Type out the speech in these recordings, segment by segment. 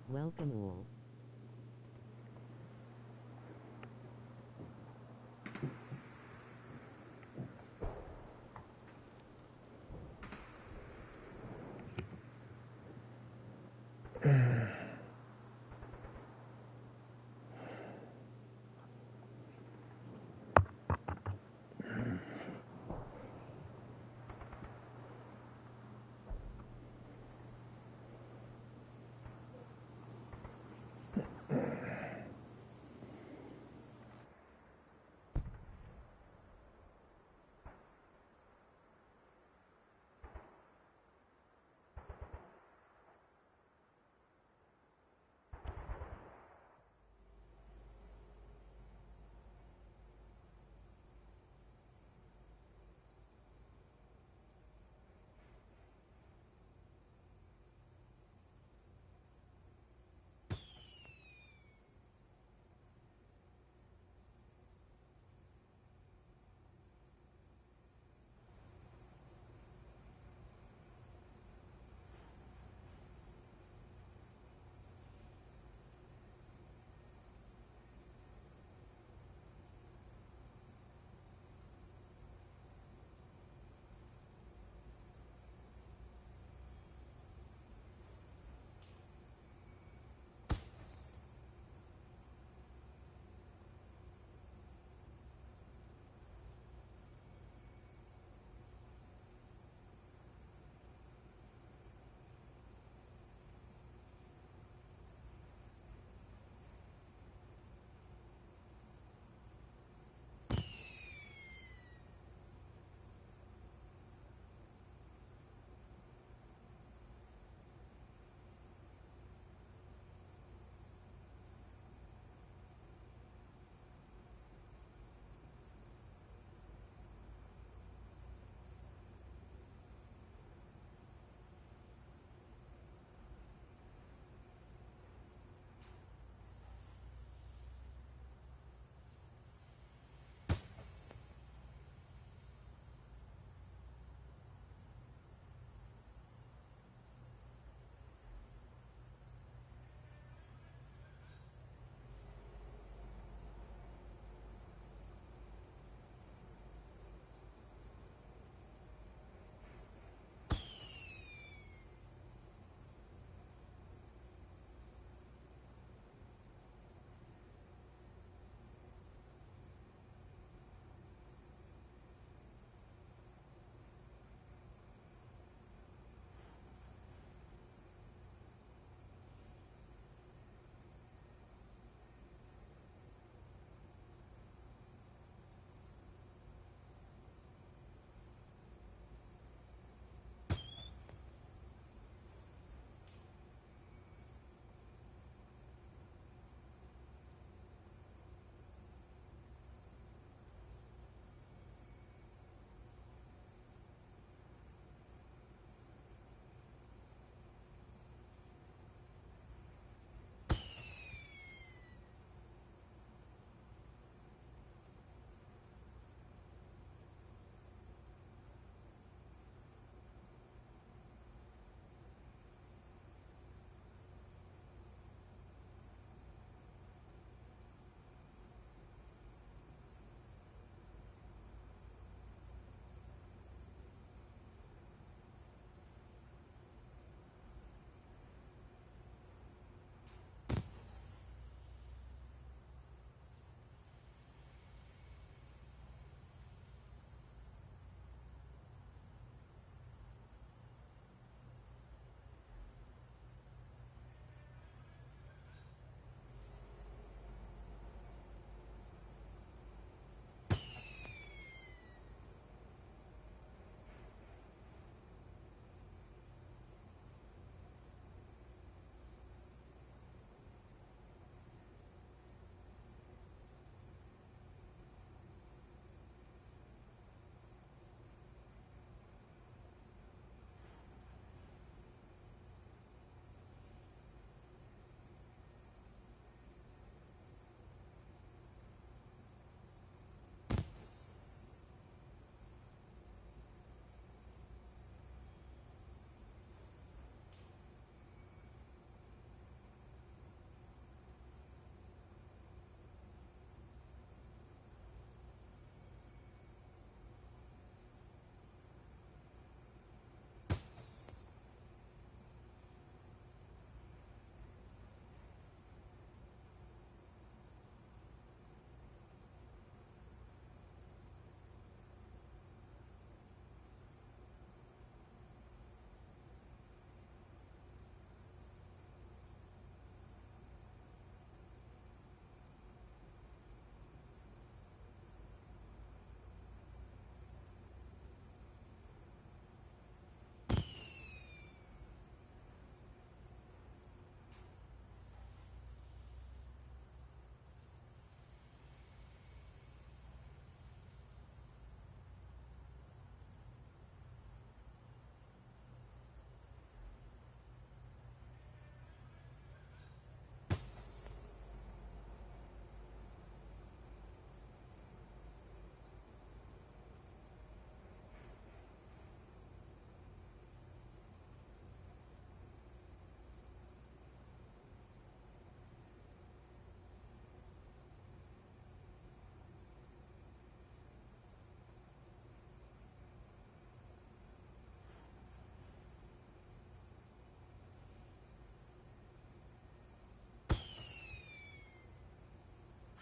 Welcome all.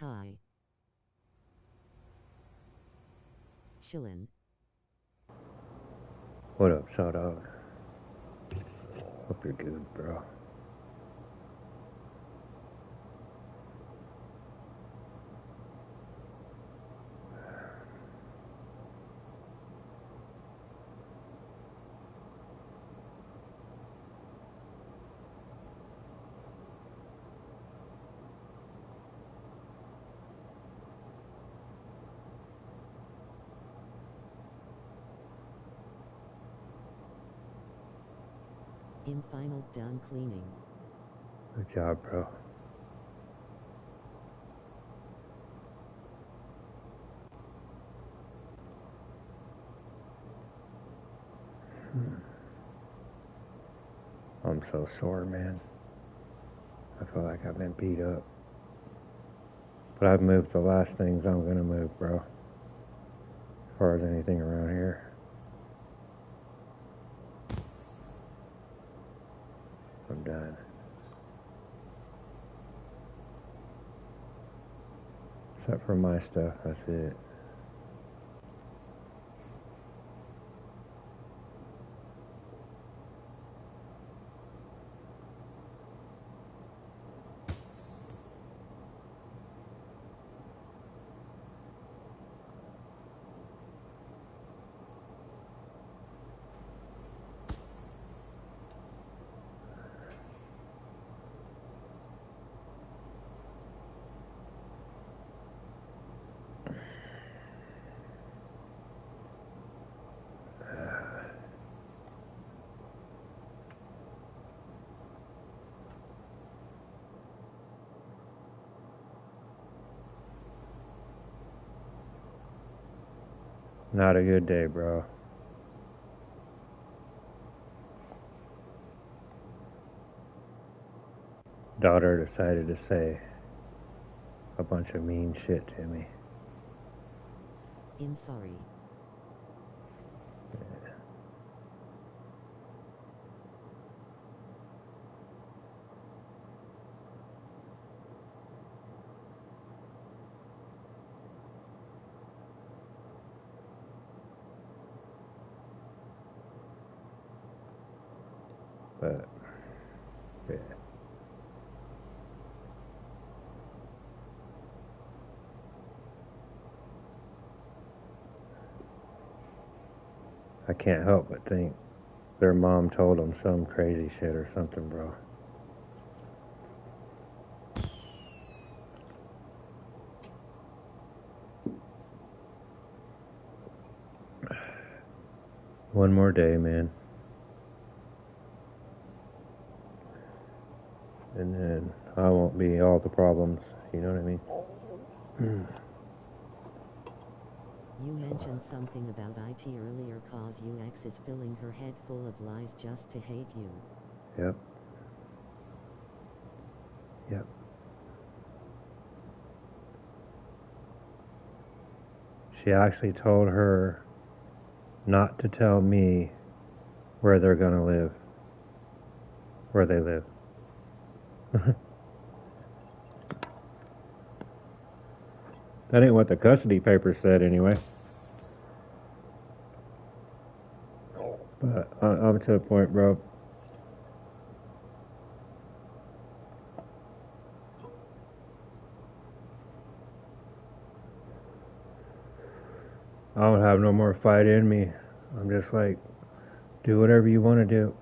Hi. Chillin'. What up, Shaw Dog? Hope you're good, bro. I'm final done cleaning. Good job, bro. I'm so sore, man. I feel like I've been beat up. But I've moved the last things I'm gonna move, bro. As far as anything around here. I'm done. Except for my stuff, that's it. Not a good day, bro. Daughter decided to say a bunch of mean shit to me. I'm sorry. But, yeah. I can't help but think their mom told them some crazy shit or something, bro. One more day, man. And then I won't be all the problems, you know what I mean? You mentioned something about IT earlier cause UX is filling her head full of lies just to hate you. Yep. Yep. She actually told her not to tell me where they're gonna live. Where they live. That ain't what the custody papers said anyway. But I'm to the point, bro. I don't have no more fight in me. I'm just like, do whatever you want to do.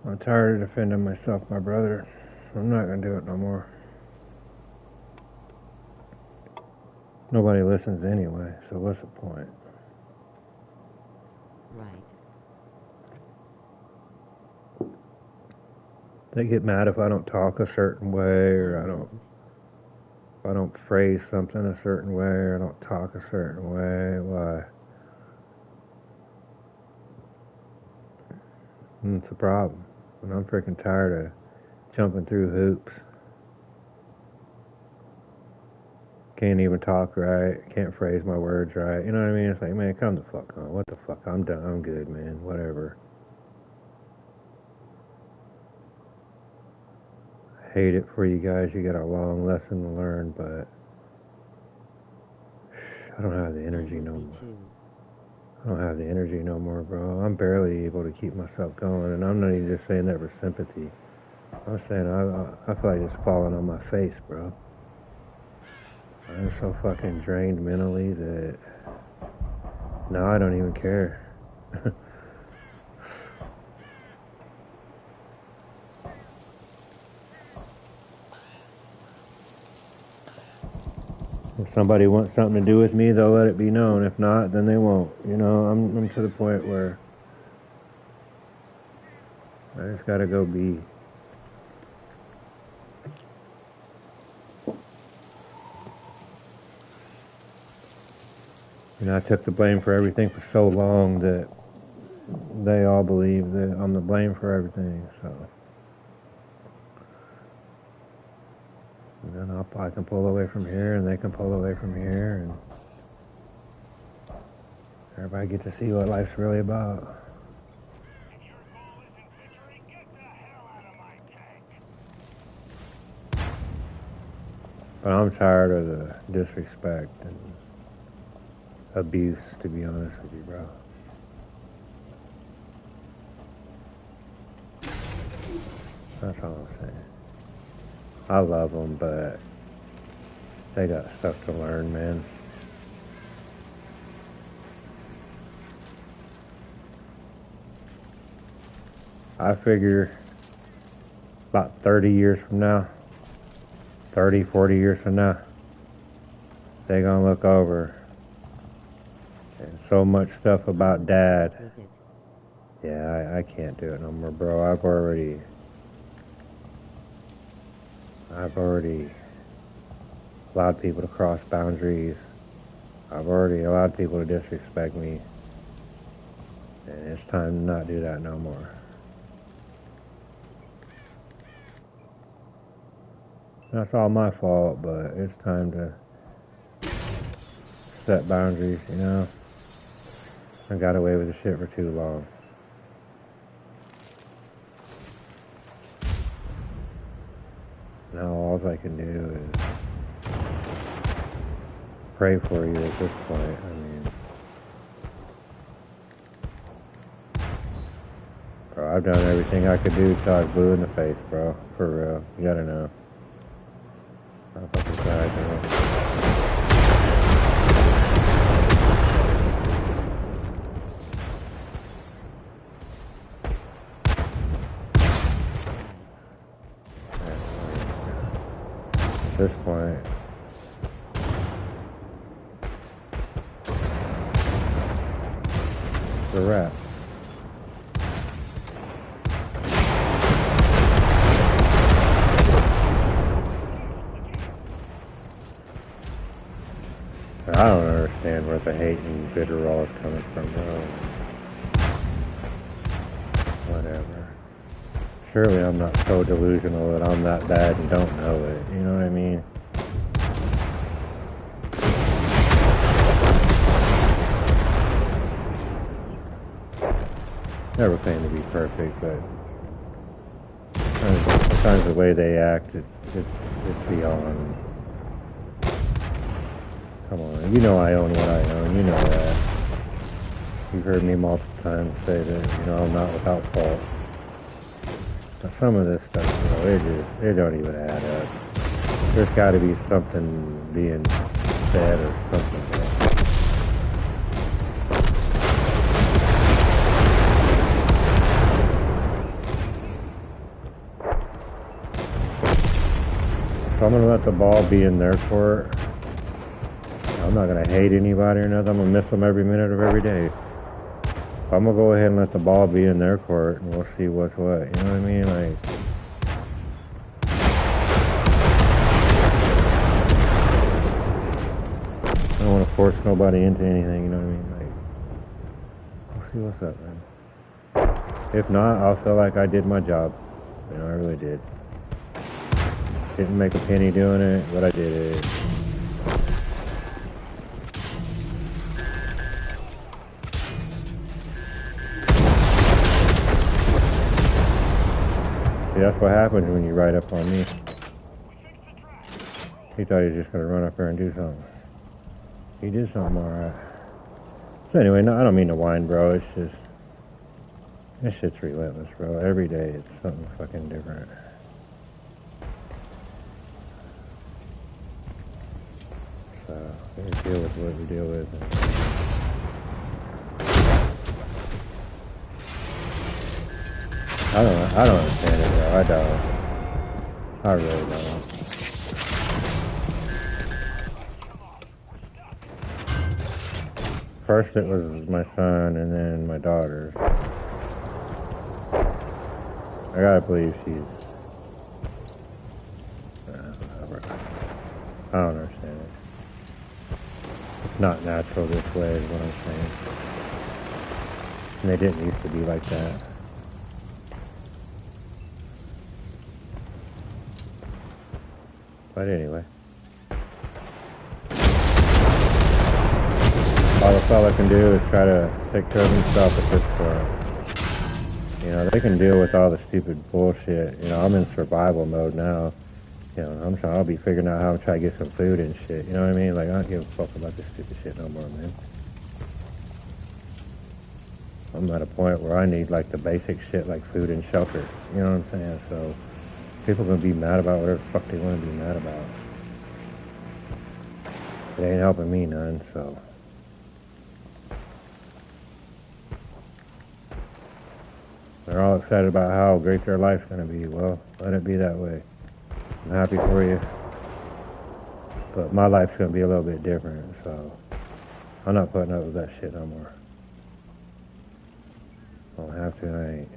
I'm tired of defending myself, my brother. I'm not gonna do it no more. Nobody listens anyway, so what's the point? Right. They get mad if I don't talk a certain way, or if I don't phrase something a certain way, or I don't talk a certain way. Why? It's a problem. And I'm freaking tired of jumping through hoops. Can't even talk right. Can't phrase my words right. You know what I mean? It's like, man, come the fuck on. What the fuck? I'm done. I'm good, man. Whatever. hate it for you guys. You got a long lesson to learn, but I don't have the energy no more. I don't have the energy no more, bro. I'm barely able to keep myself going, and I'm not even just saying that for sympathy. I'm saying I feel like just falling on my face, bro. I'm so fucking drained mentally that now I don't even care. If somebody wants something to do with me, they'll let it be known. If not, then they won't. You know, I'm to the point where I just gotta go be. You know, I took the blame for everything for so long that they all believe that I'm the blame for everything, so. And then I can pull away from here, and they can pull away from here, and everybody gets to see what life's really about. But I'm tired of the disrespect and abuse, to be honest with you, bro. That's all I'm saying. I love them, but they got stuff to learn, man. I figure about 30 years from now, 30, 40 years from now, they're gonna look over and so much stuff about Dad. Yeah, I can't do it no more, bro. I've already allowed people to cross boundaries. I've already allowed people to disrespect me. And it's time to not do that no more. That's all my fault, but it's time to set boundaries, you know? I got away with the shit for too long. Now all I can do is pray for you at this point. I mean, bro, I've done everything I could do till I was blue in the face, bro. For real. You gotta know. I'm fucking tired, bro. At this point, it's a wrap. I don't understand where the hate and vitriol is coming from, bro. Whatever. Surely I'm not so delusional that I'm that bad and don't know it. You know what I mean? Never claim to be perfect, but sometimes the way they act, it's beyond. Come on, you know I own what I own. You know that. You've heard me multiple times say that, you know, I'm not without fault. But some of this stuff, you know, it don't even add up. There's got to be something being said or something there. So I'm going to let the ball be in their court. I'm not going to hate anybody or nothing. I'm going to miss them every minute of every day. I'm going to go ahead and let the ball be in their court, and we'll see what's what. You know what I mean? Like, I don't want to force nobody into anything, you know what I mean? Like, we'll see what's up, man. If not, I'll feel like I did my job. You know, I really did. Didn't make a penny doing it, but I did it. See, that's what happens when you ride up on me. He thought he was just gonna run up there and do something. He did something alright. So anyway, no, I don't mean to whine, bro. It's just, this shit's relentless, bro. Every day it's something fucking different. So, we deal with what we deal with. I don't understand it, bro. I don't. I really don't. First it was my son and then my daughter. I gotta believe she's... I don't understand it. It's not natural this way is what I'm saying. And they didn't used to be like that. But anyway. All the fella can do is try to take care of himself at this point. You know, they can deal with all the stupid bullshit. You know, I'm in survival mode now. You know, I'll be figuring out how to try to get some food and shit. You know what I mean? Like, I don't give a fuck about this stupid shit no more, man. I'm at a point where I need, like, the basic shit like food and shelter. You know what I'm saying? So, people are gonna be mad about whatever the fuck they want to be mad about. It ain't helping me none, so... They're all excited about how great their life's going to be. Well, let it be that way. I'm happy for you. But my life's going to be a little bit different, so I'm not putting up with that shit no more. I don't have to, I ain't.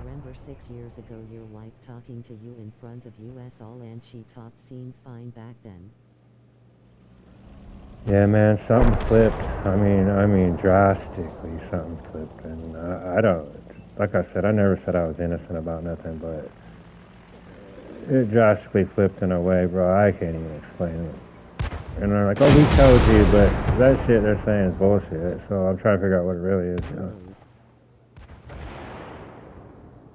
Remember 6 years ago your wife talking to you in front of us all and she talked seemed fine back then. Yeah, man, something flipped. I mean, drastically something flipped. And I don't, like I said, I never said I was innocent about nothing, but it drastically flipped in a way, bro, I can't even explain it. And they're like, oh, we told you, but that shit they're saying is bullshit. So I'm trying to figure out what it really is, you know.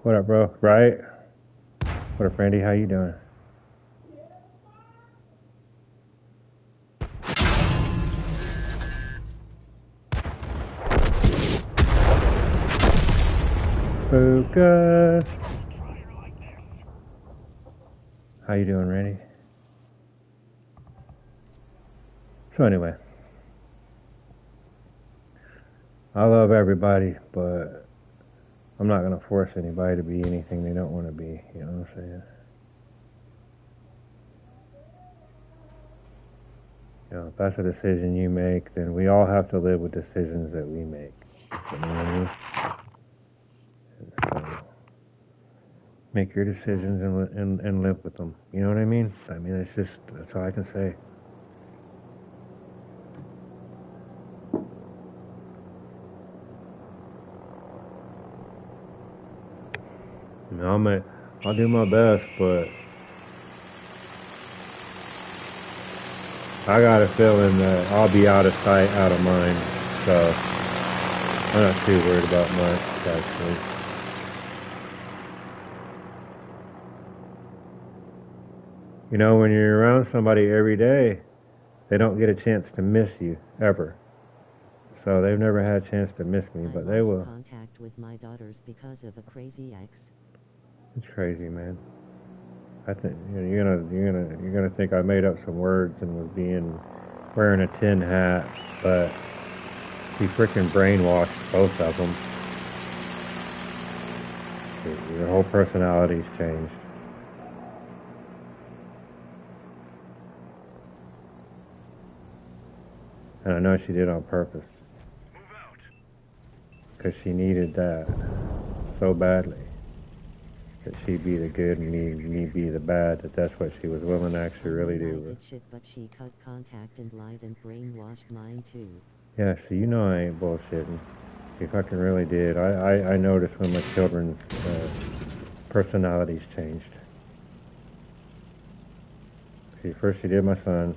What up, bro? Right? What up, Randy? How you doing? Focus. How you doing, Randy? So anyway, I love everybody, but I'm not gonna force anybody to be anything they don't want to be. You know what I'm saying? You know, if that's a decision you make, then we all have to live with decisions that we make. You know what I mean? So, make your decisions and live with them. You know what I mean? I mean, it's just, that's all I can say. You know, I'll do my best, but I got a feeling that I'll be out of sight, out of mind. So I'm not too worried about much, actually. You know, when you're around somebody every day, they don't get a chance to miss you, ever. So they've never had a chance to miss me, but they will. I lost contact with my daughters because of a crazy ex. It's crazy, man. I think you're gonna think I made up some words and was wearing a tin hat, but he freaking brainwashed both of them. Their whole personalities changed. And I know she did on purpose. Because she needed that so badly. That she'd be the good and me be the bad, that's what she was willing to actually really do. I did shit, but she cut contact and lied and brainwashed mine too. Yeah, so you know I ain't bullshitting. She fucking really did. I noticed when my children's personalities changed. First she did my son,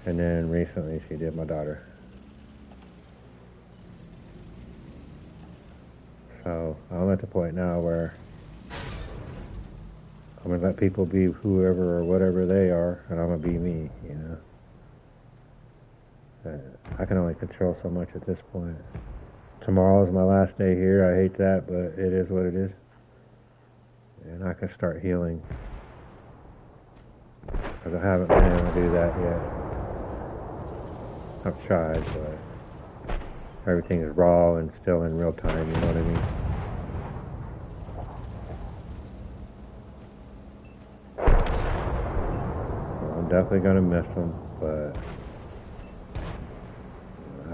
and then recently she did my daughter. So I'm at the point now where I'm gonna let people be whoever or whatever they are, and I'm gonna be me. You know. I can only control so much at this point. Tomorrow is my last day here. I hate that, but it is what it is. And I can start healing. Because I haven't been able to do that yet. I've tried, but everything is raw and still in real time, you know what I mean? So I'm definitely going to miss them, but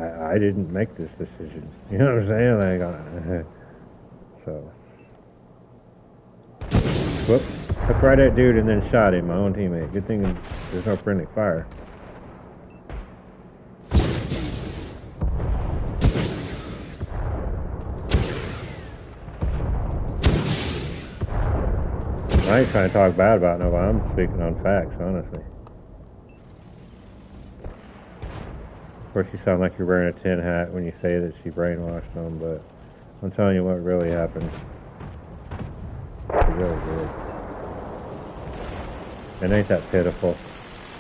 I didn't make this decision. You know what I'm saying? Like, so. Whoop. Took right at dude and then shot him, my own teammate. Good thing there's no friendly fire. I ain't trying to talk bad about nobody. I'm speaking on facts, honestly. Of course, you sound like you're wearing a tin hat when you say that she brainwashed them, but I'm telling you what really happened. She really did. And ain't that pitiful?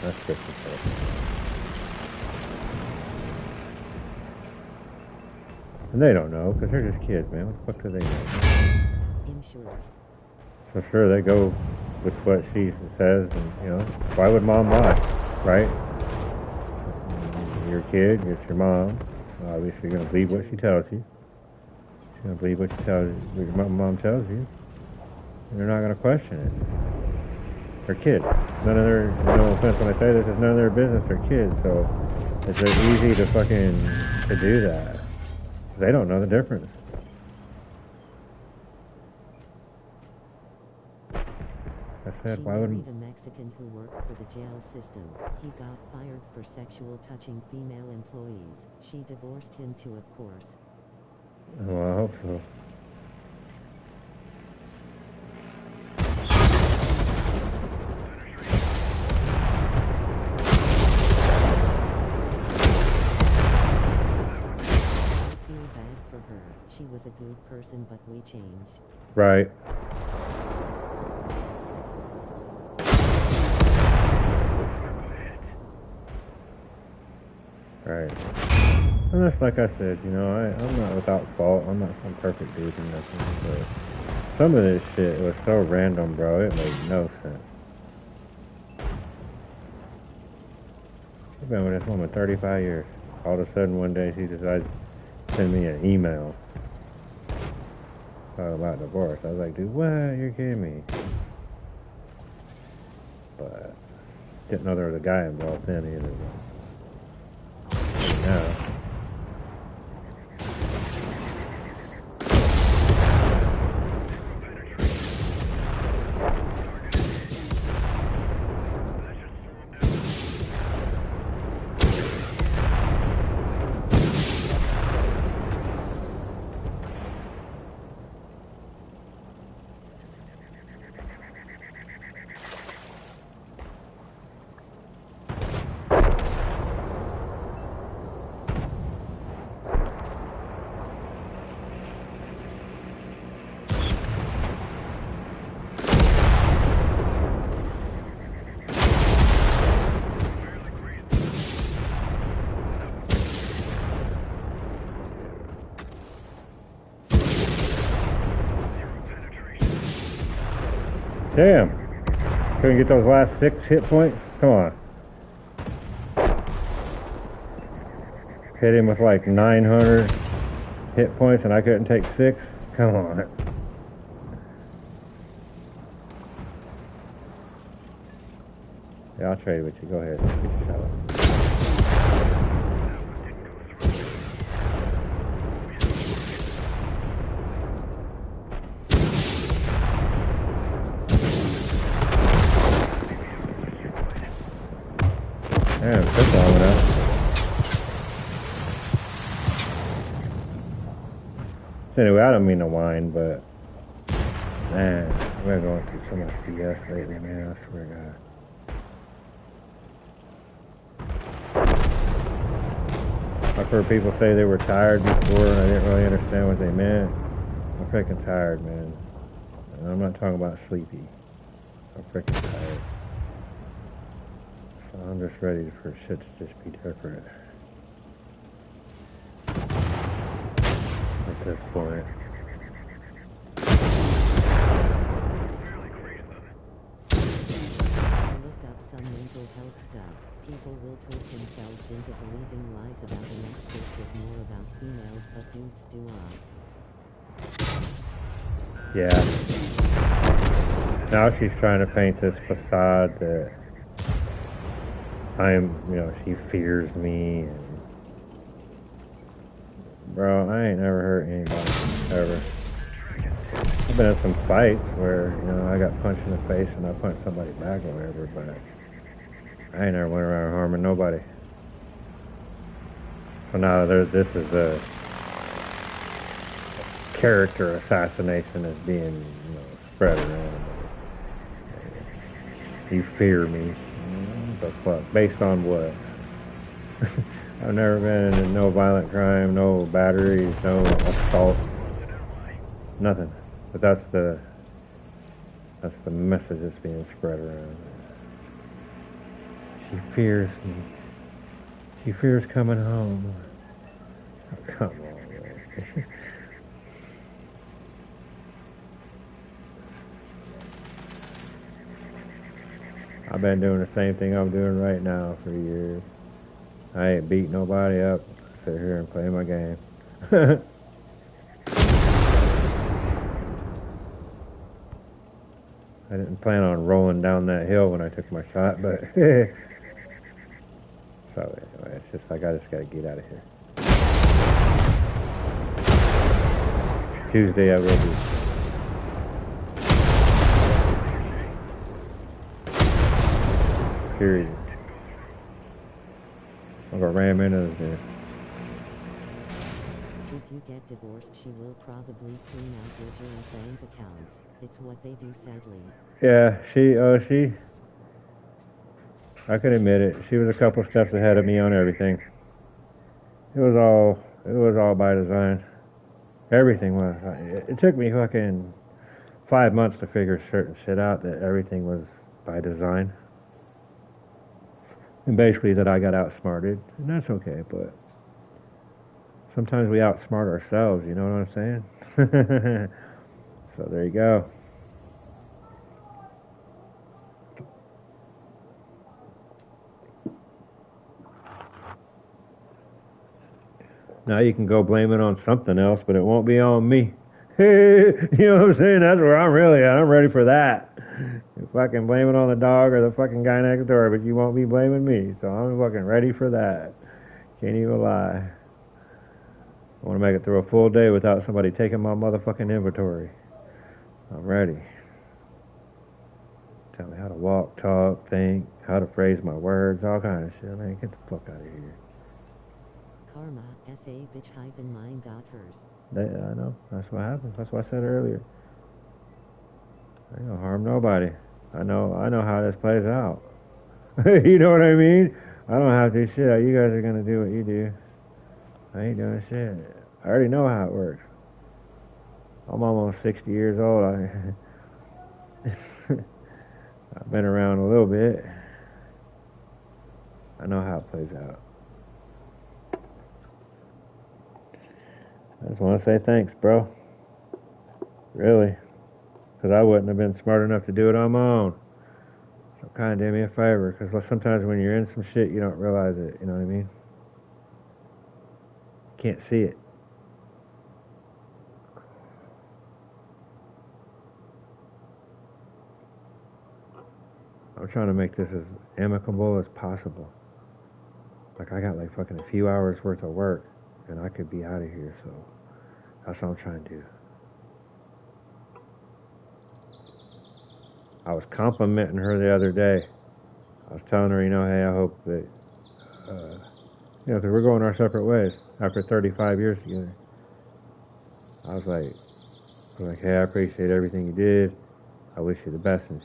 That's just pitiful. And they don't know, because they're just kids, man. What the fuck do they know? In short. So sure, they go with what she says, and, you know, why would mom lie, right? You're a kid, it's your mom. Obviously, you're going to believe what she tells you. She's going to believe what your mom tells you. And they're not going to question it. They're kids. None of their, no offense when I say this, it's none of their business. They're kids, so it's just easy to to do that. They don't know the difference. I said, why wouldn't... She married a Mexican who worked for the jail system. He got fired for sexual touching female employees. She divorced him too, of course. Well, I hope so. I feel bad for her. She was a good person, but we changed. Right. Right. And that's like I said, you know, I'm not without fault. I'm not some perfect dude or nothing, but some of this shit was so random, bro. It made no sense. I've been with this woman 35 years. All of a sudden, one day, she decides to send me an email talking about divorce. I was like, dude, what? You're kidding me. But didn't know there was a guy involved then either. Yeah. Damn. Couldn't get those last 6 hit points? Come on. Hit him with like 900 hit points and I couldn't take 6? Come on. Yeah, I'll trade with you. Go ahead. Get your shot up. Damn, that's long enough. So anyway, I don't mean to whine, but man, we're going through so much BS lately, man. I swear to God. I've heard people say they were tired before, and I didn't really understand what they meant. I'm freaking tired, man. And I'm not talking about sleepy. I'm freaking tired. So I'm just ready for shit to just be different. At this point. Some mental health stuff. People will talk themselves into believing lies about an ex-disc is more about females, but dudes do Yeah. Now she's trying to paint this facade that she fears me. And bro, I ain't never hurt anybody, ever. I've been in some fights where, I got punched in the face and I punched somebody back or whatever, but I ain't never went around harming nobody. So now this is a character assassination that's being, spread around. You fear me. What the fuck? Based on what? I've never been in no violent crime, no batteries, no assault, nothing. But that's the message that's being spread around. She fears me. She fears coming home. Oh, come on, man. I've been doing the same thing I'm doing right now for years. I ain't beat nobody up. Sit here and play my game. I didn't plan on rolling down that hill when I took my shot, but so anyway, it's just like I just gotta get out of here. Tuesday I will be. Period. I'm gonna ram into this. If you get divorced, she will probably clean out your joint bank accounts. It's what they do, sadly. Yeah, I can admit it. She was a couple steps ahead of me on everything. It was all by design. Everything was. It took me fucking 5 months to figure certain shit out, that everything was by design. And basically that I got outsmarted, and that's okay, but sometimes we outsmart ourselves, you know what I'm saying? So there you go. Now you can go blame it on something else, but it won't be on me. You know what I'm saying? That's where I'm really at. I'm ready for that. You fucking blame it on the dog or the fucking guy next door, but you won't be blaming me. So I'm fucking ready for that. Can't even lie. I want to make it through a full day without somebody taking my motherfucking inventory. I'm ready. Tell me how to walk, talk, think, how to phrase my words, all kinds of shit. Man, get the fuck out of here. Karma, S.A. bitch-mine got hers. I know. That's what happens. That's what I said earlier. I ain't gonna harm nobody. I know how this plays out. You know what I mean? I don't have to do shit. You guys are gonna do what you do. I ain't doing shit. I already know how it works. I'm almost 60 years old. I've been around a little bit. I know how it plays out. I just want to say thanks, bro. Really. Because I wouldn't have been smart enough to do it on my own. So kind of do me a favor. Because sometimes when you're in some shit, you don't realize it. You know what I mean? Can't see it. I'm trying to make this as amicable as possible. Like I got like fucking a few hours worth of work and I could be out of here, so that's what I'm trying to do. I was complimenting her the other day. I was telling her, hey, I hope that, because we're going our separate ways after 35 years together. I was like, hey, I appreciate everything you did. I wish you the best in the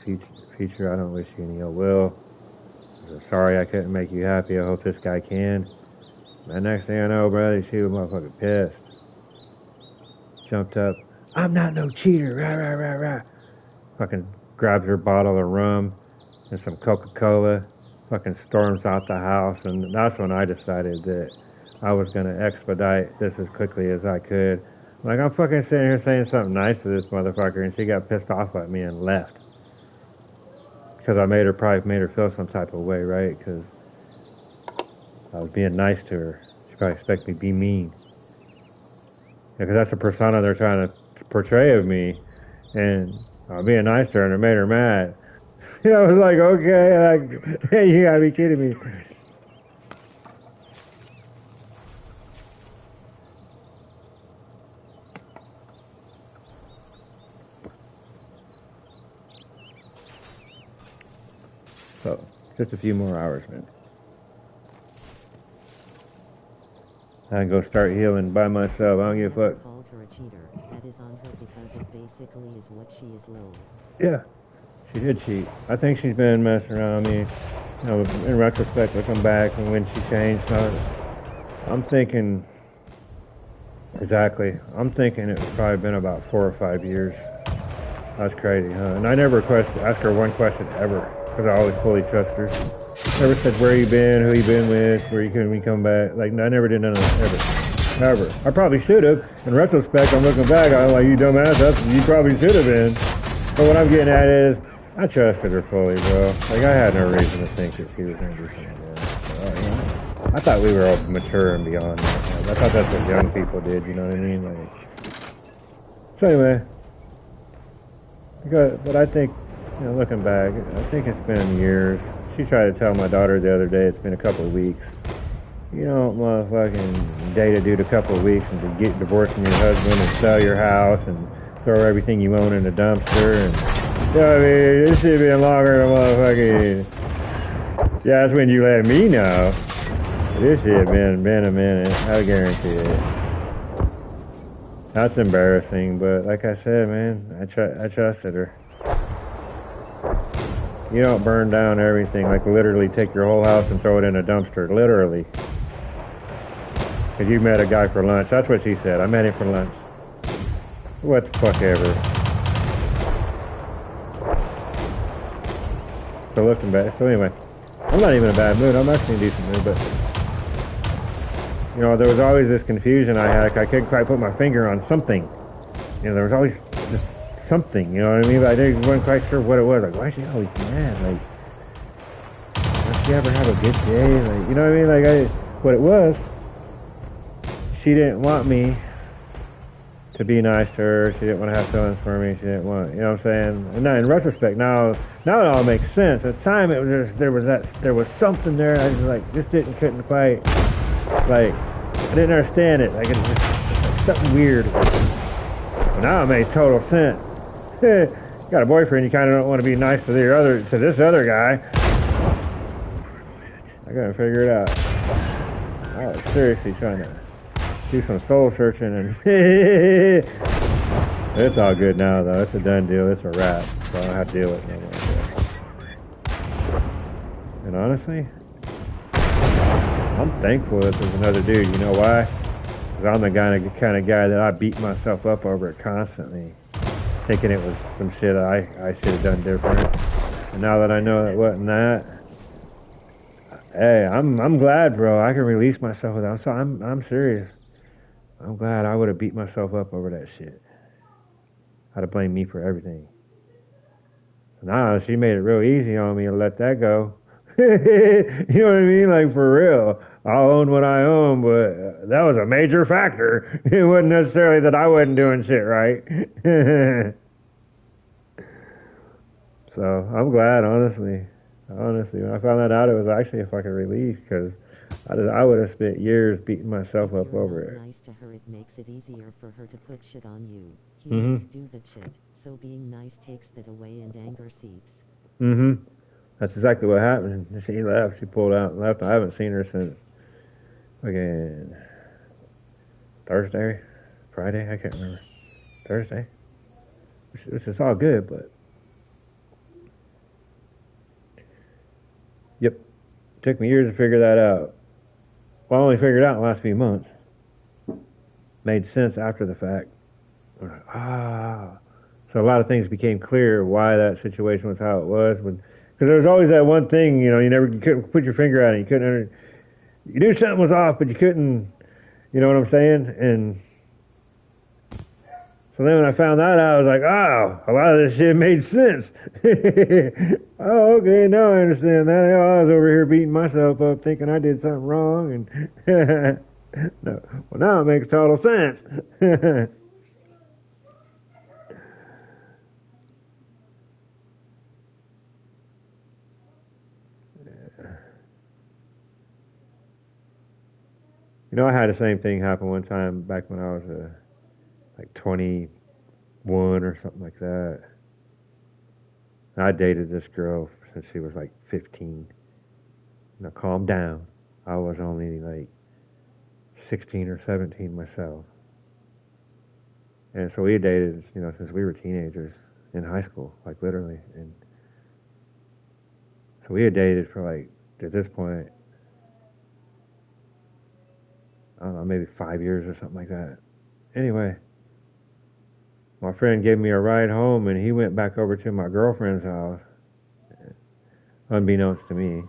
future. I don't wish you any ill will. I'm sorry I couldn't make you happy. I hope this guy can. And next thing I know, brother, she was motherfucking pissed. Jumped up. I'm not no cheater. Rah, rah, rah, rah. Fucking grabs her bottle of rum and some Coca-Cola. Fucking storms out the house. And that's when I decided that I was going to expedite this as quickly as I could. Like, I'm fucking sitting here saying something nice to this motherfucker, and she got pissed off at me and left. Because I probably made her feel some type of way, right? Because I was being nice to her. She probably expected me to be mean. Because that's the persona they're trying to portray of me. And I was being nice to her, and it made her mad. I was like, okay, like, hey, you gotta be kidding me. So, just a few more hours, man. I can go start healing by myself. I don't give a fuck. Called her a cheater. That is on her because it basically is what she is low. Yeah, she did cheat. I think she's been messing around me. You know, in retrospect, looking back and when she changed, I'm thinking, exactly, I'm thinking it's probably been about 4 or 5 years. That's crazy, huh? And I never asked her one question ever, because I always fully trust her. Never said where you been, who you been with, where you can we come back. Like, I never did none of that, ever. I probably should have. In retrospect, I'm looking back, I'm like, you dumbass, you probably should have been. But what I'm getting at is, I trusted her fully, bro. Like, I had no reason to think that she was going to do something wrong. So, you know, I thought we were all mature and beyond that. Like, I thought that's what young people did, you know what I mean? Like, so anyway, but I think, you know, looking back, I think it's been years. She tried to tell my daughter the other day it's been a couple of weeks. You don't motherfucking date a dude a couple of weeks and to get divorced from your husband and sell your house and throw everything you own in a dumpster. And, you know what I mean? This should have been longer than motherfucking... Yeah, that's when you let me know. This should have been a minute. I guarantee it. That's embarrassing, but like I said, man, I trusted her. You don't burn down everything, like literally take your whole house and throw it in a dumpster, literally. Because you met a guy for lunch. That's what she said. I met him for lunch. What the fuck ever. So looking back, so anyway, I'm not even in a bad mood. I'm actually in a decent mood, but you know, there was always this confusion I had. Like, I couldn't quite put my finger on something. You know, there was always just something, you know what I mean? But I wasn't quite sure what it was. Like, why is she always mad? Like, does she ever have a good day? Like, you know what I mean? Like, what it was, she didn't want me to be nice to her. She didn't want to have feelings for me. She didn't want, you know what I'm saying? And now, in retrospect, now it all makes sense. At the time, it was just, there was something there. I was like, couldn't quite, like, I didn't understand it. Like, it's like something weird. But now it made total sense. You got a boyfriend, you kind of don't want to be nice to this other guy. I gotta figure it out. I was seriously trying to do some soul searching, and it's all good now, though. It's a done deal. It's a wrap, so I don't have to deal with it no more. And honestly, I'm thankful that there's another dude. You know why? Because I'm the kind of guy that I beat myself up over it constantly, thinking it was some shit I should have done different. And now that I know it wasn't that, hey, I'm glad, bro. I can release myself without. So I'm serious. I'm glad I would have beat myself up over that shit. I'd have blamed me for everything. Nah, she made it real easy on me to let that go. You know what I mean? Like, for real. I'll own what I own, but that was a major factor. It wasn't necessarily that I wasn't doing shit right. So, I'm glad, honestly. Honestly, when I found that out, it was actually a fucking relief, because I would have spent years beating myself up over it. Nice to her, it makes it easier for her to put shit on you. Humans do that shit, so being nice takes that away and anger seeps. That's exactly what happened. She left. She pulled out and left. I haven't seen her since again Thursday, Friday. I can't remember. Thursday, which is all good, but yep, took me years to figure that out. Well, I only figured it out in the last few months. Made sense after the fact. I'm like, ah. So a lot of things became clear why that situation was how it was. Because there was always that one thing, you know, you couldn't put your finger on it. You knew something was off, but you couldn't, you know what I'm saying? And so then when I found that out, I was like, oh, a lot of this shit made sense. Oh, okay, now I understand that. I was over here beating myself up thinking I did something wrong. And no, well, now it makes total sense. You know, I had the same thing happen one time back when I was like 21 or something like that. I dated this girl since she was like 15. Now, calm down. I was only like 16 or 17 myself. And so we dated, you know, since we were teenagers in high school, like literally. And so we had dated for like, at this point, I don't know, maybe 5 years or something like that. Anyway, my friend gave me a ride home and he went back over to my girlfriend's house, unbeknownst to me.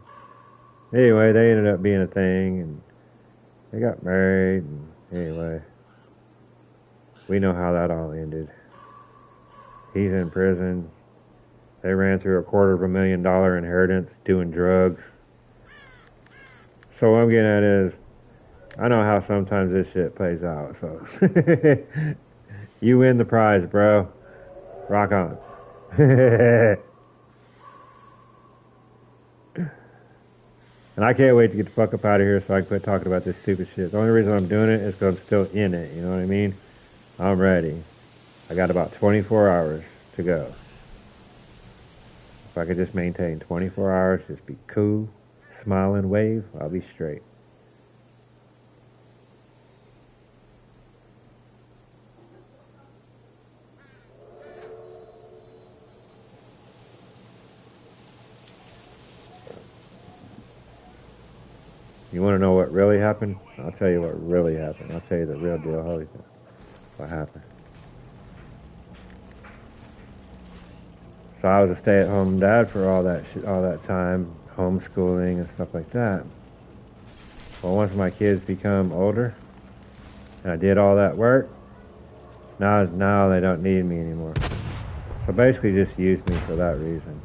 Anyway, they ended up being a thing and they got married. And anyway, we know how that all ended. He's in prison. They ran through $250,000 inheritance doing drugs. So what I'm getting at is, I know how sometimes this shit plays out, so you win the prize, bro. Rock on. And I can't wait to get the fuck up out of here so I can quit talking about this stupid shit. The only reason I'm doing it is because I'm still in it, you know what I mean? I'm ready. I got about 24 hours to go. If I could just maintain 24 hours, just be cool, smile and wave, I'll be straight. You want to know what really happened? I'll tell you what really happened. I'll tell you the real deal. Holy shit. What happened? So I was a stay-at-home dad for all that time, homeschooling and stuff like that. Well, once my kids become older, and I did all that work, now they don't need me anymore. So basically just use me for that reason.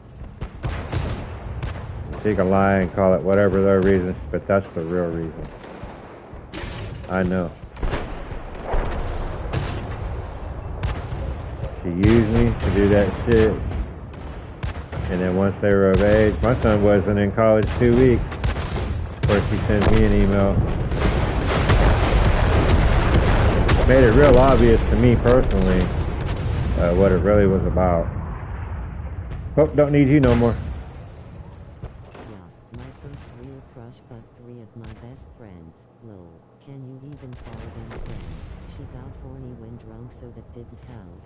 You can lie and call it whatever their reasons, but that's the real reason. I know. She used me to do that shit. And then once they were of age, my son wasn't in college 2 weeks. Of course, he sent me an email. Made it real obvious to me personally what it really was about. Oh, don't need you no more. Fuck 3 of my best friends, lol. Can you even call them friends? She got horny when drunk, so that didn't help.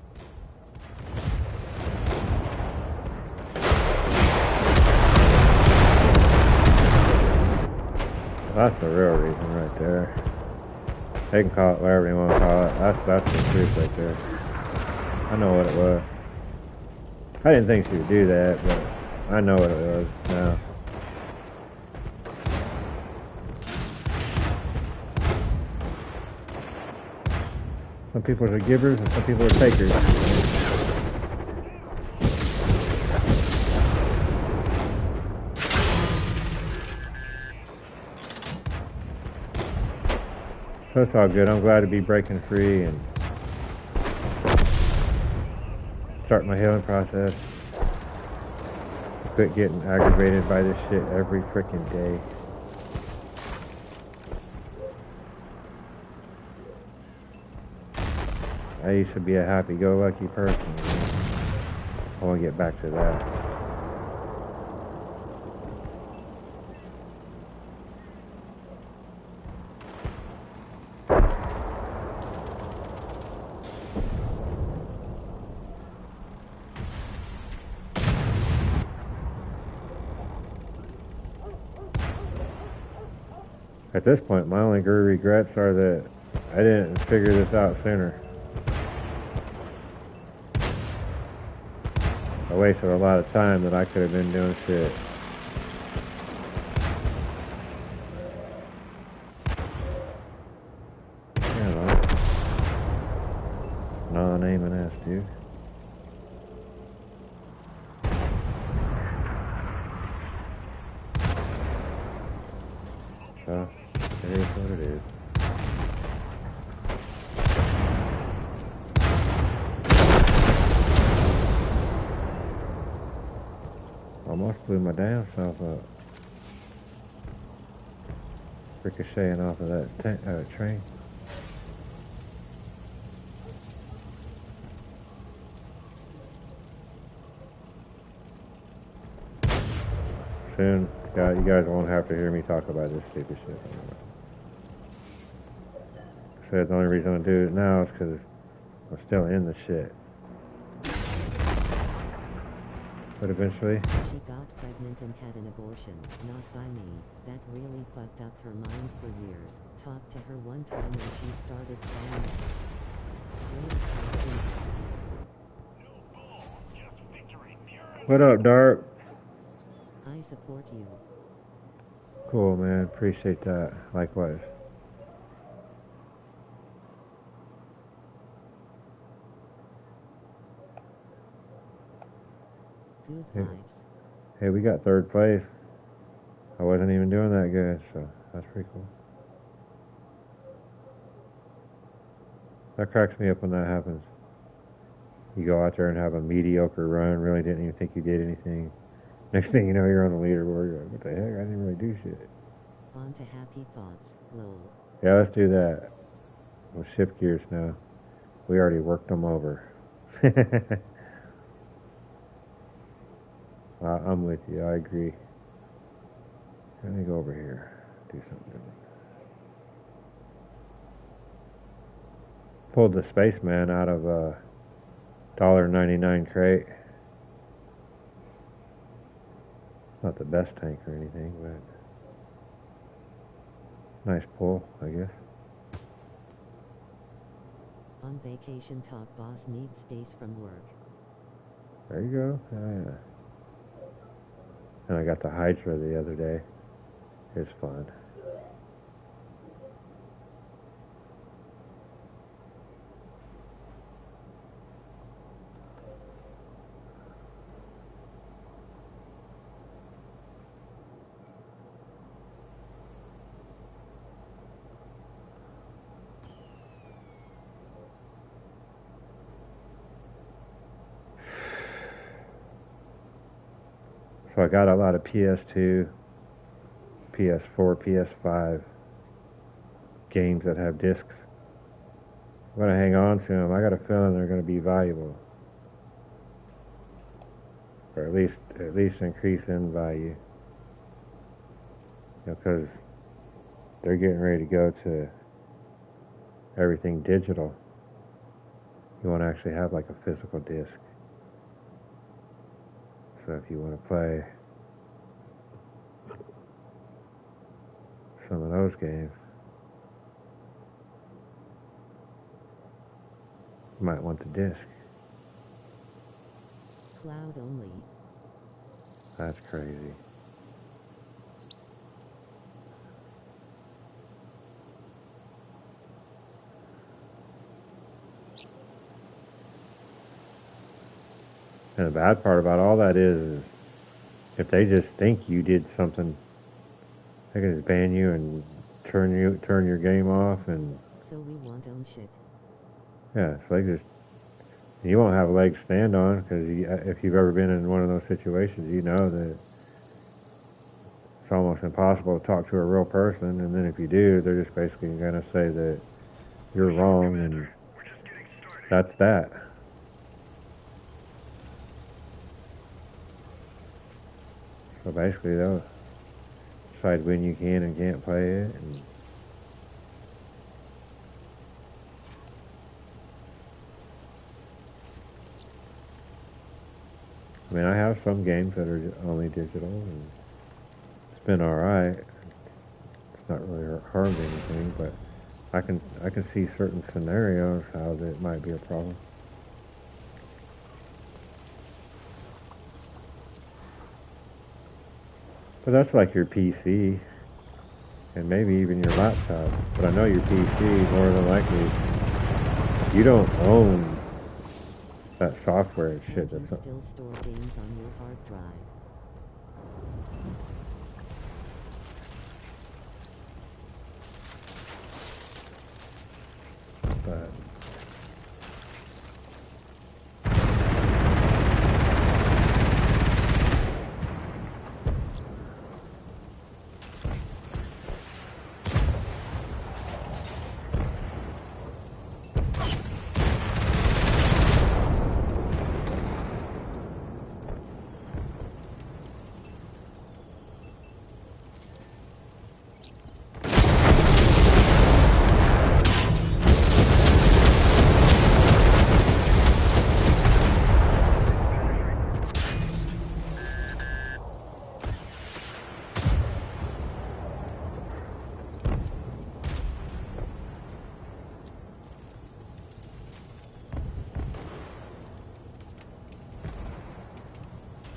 That's the real reason right there. They can call it whatever you want to call it. That's the truth right there. I know what it was. I didn't think she would do that, but I know what it was now. Some people are givers and some people are takers. So it's all good. I'm glad to be breaking free and start my healing process. Quit getting aggravated by this shit every freaking day. I used to be a happy-go-lucky person. I want to get back to that. At this point, my only regrets are that I didn't figure this out sooner. wasted a lot of time that I could have been doing shit. Yeah, non-aiming ass dude. So, it is what it is. Almost blew my damn self up. Ricocheting off of that train. Soon, you guys won't have to hear me talk about this stupid shit anymore. So the only reason I do it now is because I'm still in the shit. But eventually... She got pregnant and had an abortion, not by me. That really fucked up her mind for years. Talked to her one time and she started crying. What up, Dark? I support you. Cool, man. Appreciate that. Likewise. Good vibes. Hey, we got third place. I wasn't even doing that good, so that's pretty cool. That cracks me up when that happens. You go out there and have a mediocre run, really didn't even think you did anything. Next thing you know, you're on the leaderboard. You're like, what the heck? I didn't really do shit. On to happy thoughts, lol. Yeah, let's do that. We'll shift gears now. We already worked them over. I'm with you. I agree. Let me go over here. Do something different. Pulled the Spaceman out of a $1.99 crate. Not the best tank or anything, but nice pull, I guess. On vacation, top boss needs space from work. There you go. Yeah. And I got the Hydra the other day. It's fun. So I got a lot of PS2, PS4, PS5 games that have discs. I'm going to hang on to them. I got a feeling they're going to be valuable. Or at least increase in value. Because they're getting ready to go to everything digital. You want to actually have like a physical disc. So if you want to play some of those games, you might want the disc. Cloud only. That's crazy. And the bad part about all that is if they just think you did something, they can just ban you and turn your game off, and So we want own shit. yeah, so you won't have a leg to stand on, because if you've ever been in one of those situations, you know that it's almost impossible to talk to a real person, and then if you do, they're just basically going to say that you're wrong, and that's that. So basically, they'll decide when you can and can't play it. And I mean, I have some games that are only digital, and it's been all right. It's not really harmed anything, but I can see certain scenarios how that might be a problem. But that's like your PC, and maybe even your laptop. But I know your PC, more than likely, you don't own that software and shit. Would you still store games on your hard drive? But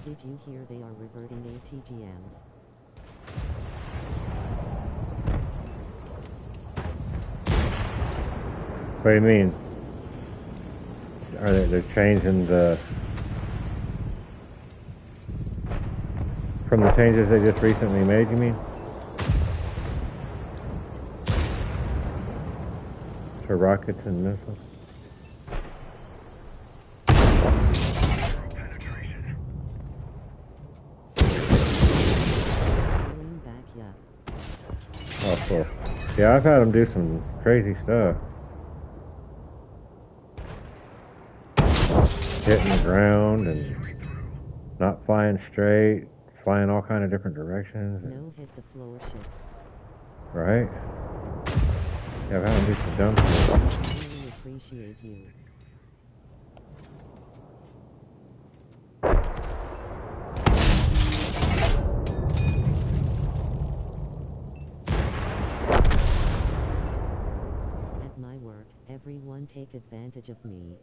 Did you hear they are reverting ATGMs? what do you mean? Are they're changing from the changes they just recently made, you mean? To rockets and missiles? Going back, yeah. Oh, cool. Yeah, I've had them do some crazy stuff. Hitting the ground and not flying straight, flying all kind of different directions. No hit the floor shit. Right? Yeah, I've had them do some dumb stuff. I really appreciate you. At my work, everyone take advantage of me.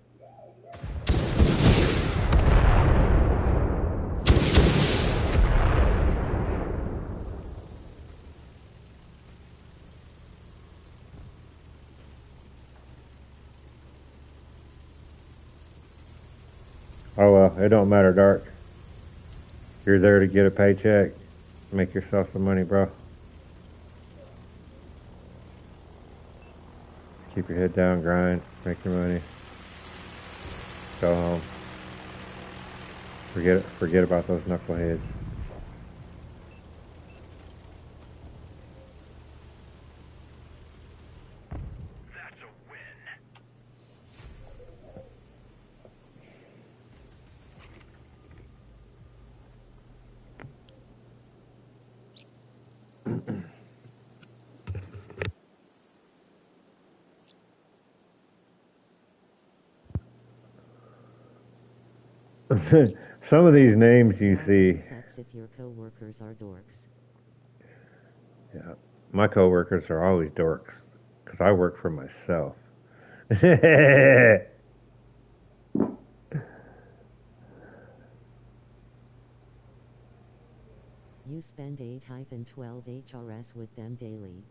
Oh well, it don't matter, Dark. You're there to get a paycheck. Make yourself some money, bro. Keep your head down, grind, make your money. Go home. Forget about those knuckleheads. That's a win. Some of these names you see. It sucks if your coworkers are dorks. Yeah, my coworkers are always dorks because I work for myself. You spend 8-12 HRS with them daily.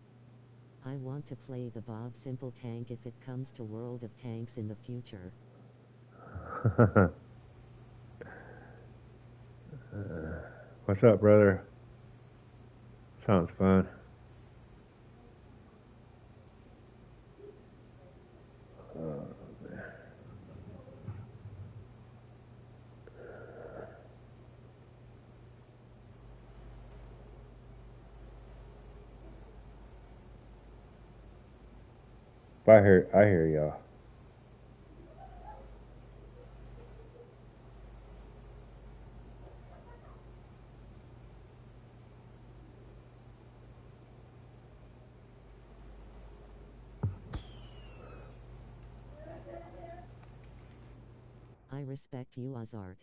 I want to play the Bob Simple tank if it comes to World of Tanks in the future. What's up, brother? Sounds fun. I hear y'all. I respect you, Azart.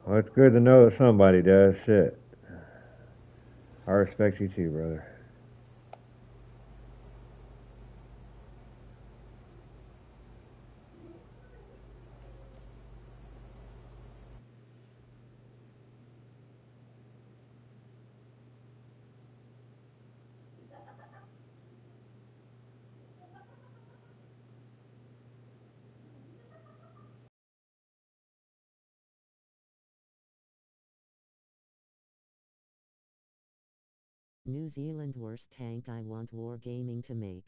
Well, it's good to know that somebody does. Shit. I respect you too, brother. New Zealand worst tank I want Wargaming to make.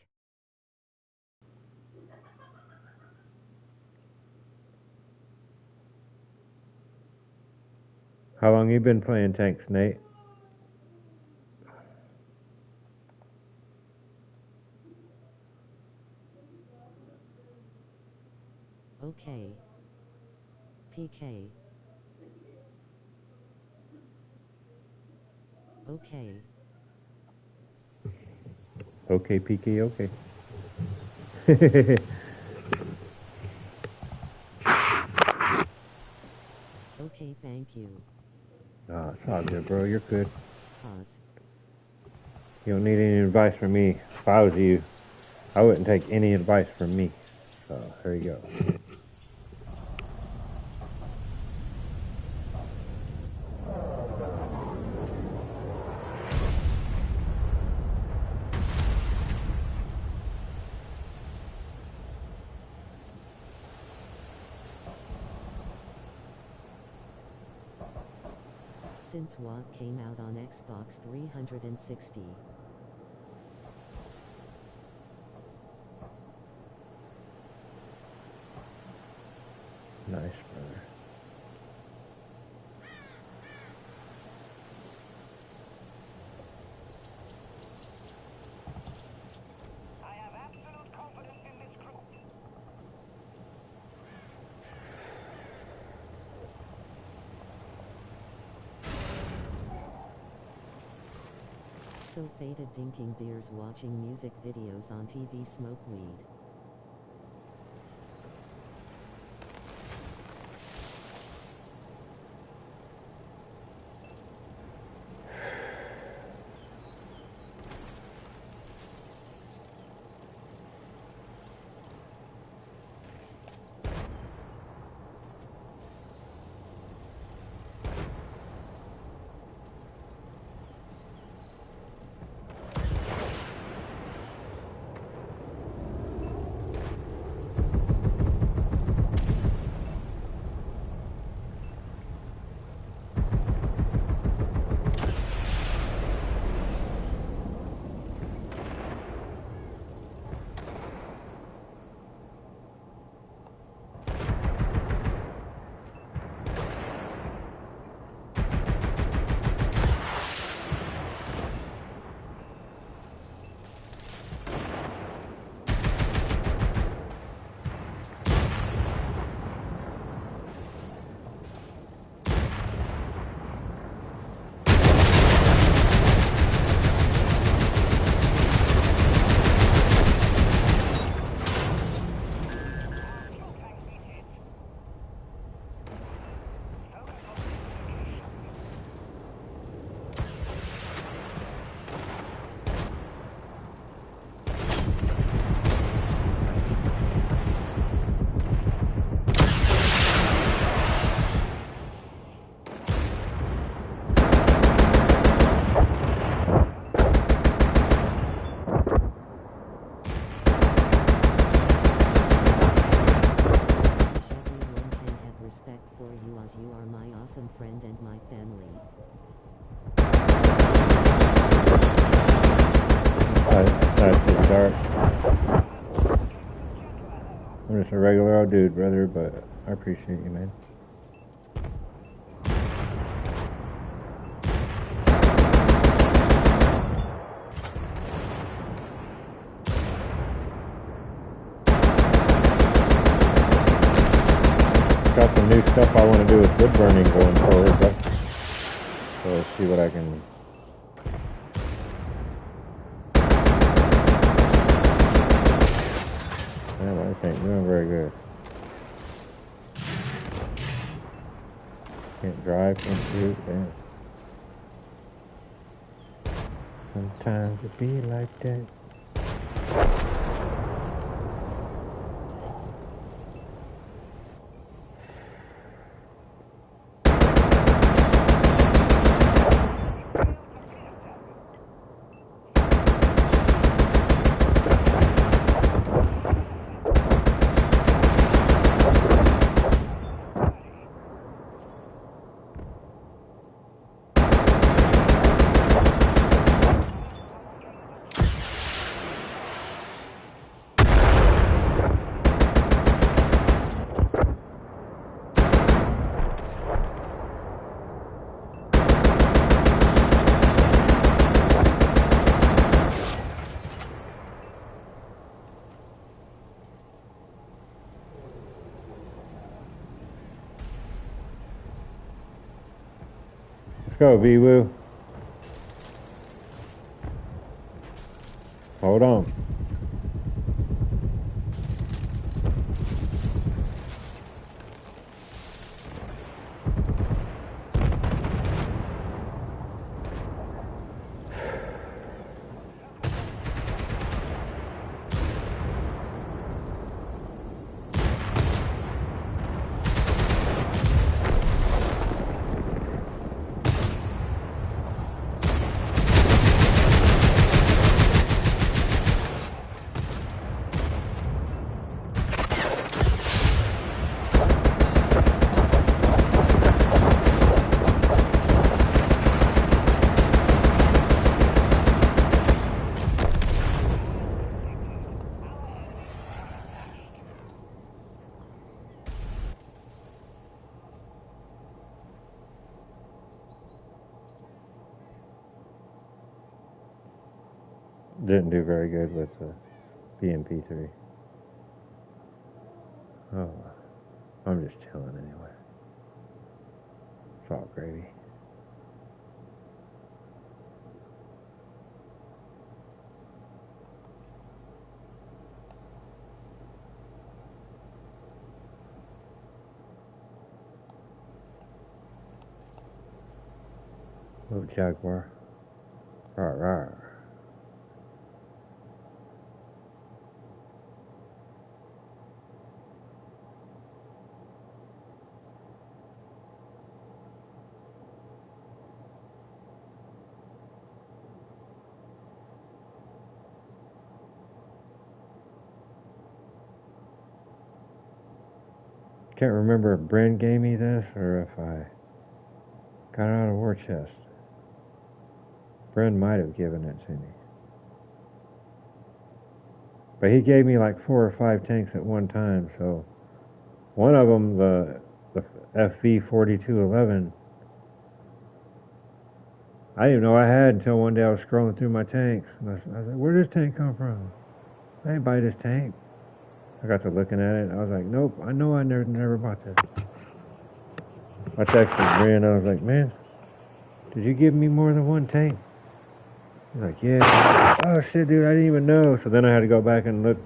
How long you been playing tanks, Nate? Okay. PK. Okay. Okay, PK, okay. Okay, thank you. Nah, it's all good, bro. You're good. Pause. You don't need any advice from me. If I was you, I wouldn't take any advice from me. So, there you go. Since WoD came out on Xbox 360. Nice, brother. I have absolute confidence in this group. So faded dinking beers watching music videos on TV smoke weed. You are my awesome friend and my family. That's just dark. I'm just a regular old dude, brother, but I appreciate you, man. Got some new stuff I want to do with wood burning going forward, but so let's see what I can. Yeah, my thing ain't doing very good. Can't drive, can't shoot, damn. Sometimes it be like that. go, V-Woo. Hold on. Didn't do very good with the BMP3. Oh, I'm just chilling anyway. It's all gravy. Oh, Jaguar. Rawr, rawr. Can't remember if Bryn gave me this or if I got it out of war chest. Bryn might have given it to me. But he gave me like 4 or 5 tanks at one time, so one of them, the FV-4211, I didn't know I had until one day I was scrolling through my tanks. And I was like, where did this tank come from? I didn't buy this tank. I got to looking at it, and I was like, nope, I know I never bought this. I texted Bryn, and I was like, man, did you give me more than one tank? He's like, yeah. Oh, shit, dude, I didn't even know. So then I had to go back and look.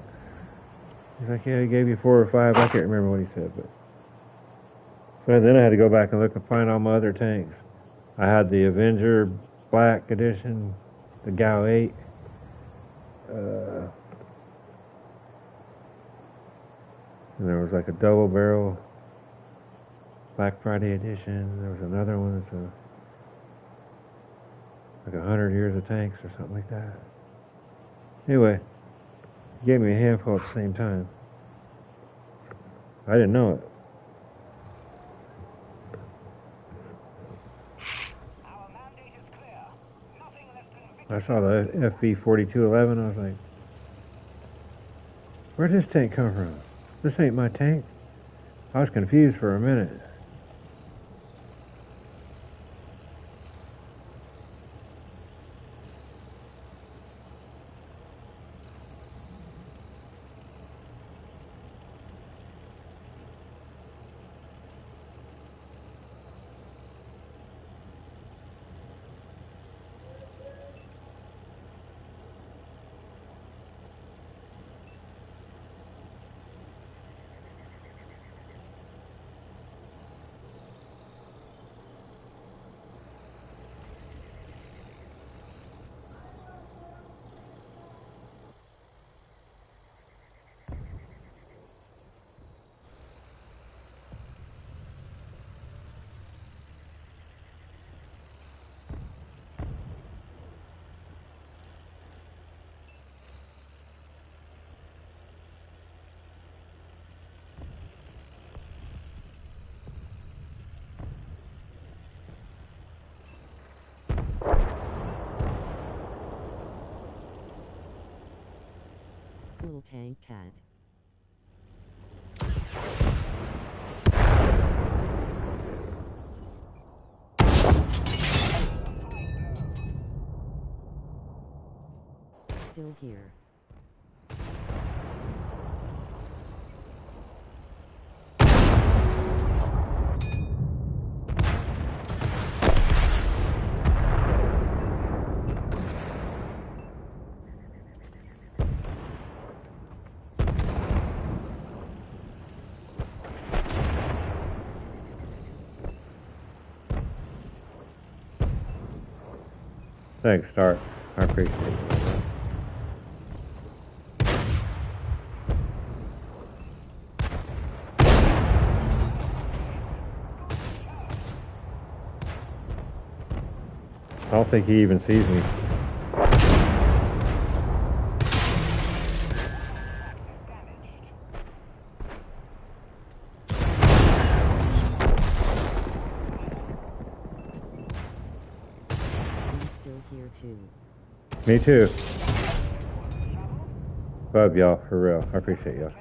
He's like, yeah, he gave you 4 or 5. I can't remember what he said, but. So then I had to go back and look and find all my other tanks. I had the Avenger Black Edition, the GAU 8. And there was like a double barrel Black Friday edition. There was another one that's like 100 years of tanks or something like that. Anyway, he gave me a handful at the same time. I didn't know it. Our mandate is clear. Nothing less than I saw the FV-4211. I was like, where'd this tank come from? This ain't my tank. I was confused for a minute. Little tank cat. Still here. Thanks, Stark. I appreciate it. I don't think he even sees me. I'm still here too. Me too. Love y'all, for real. I appreciate y'all.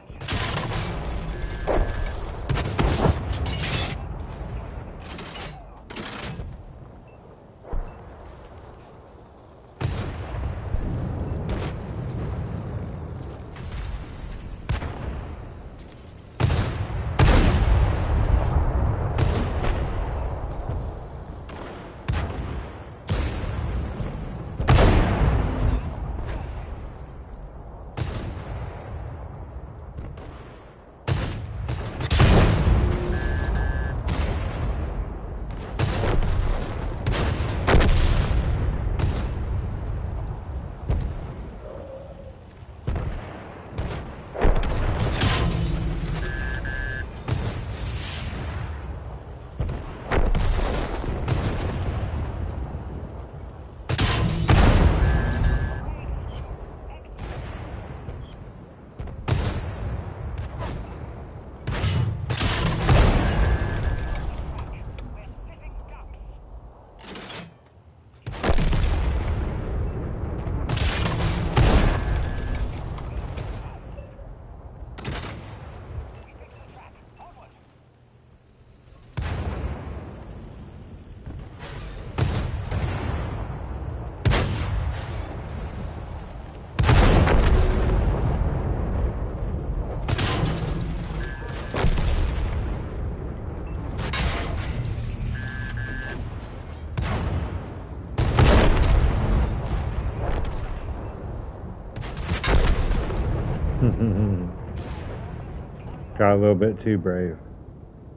Got a little bit too brave.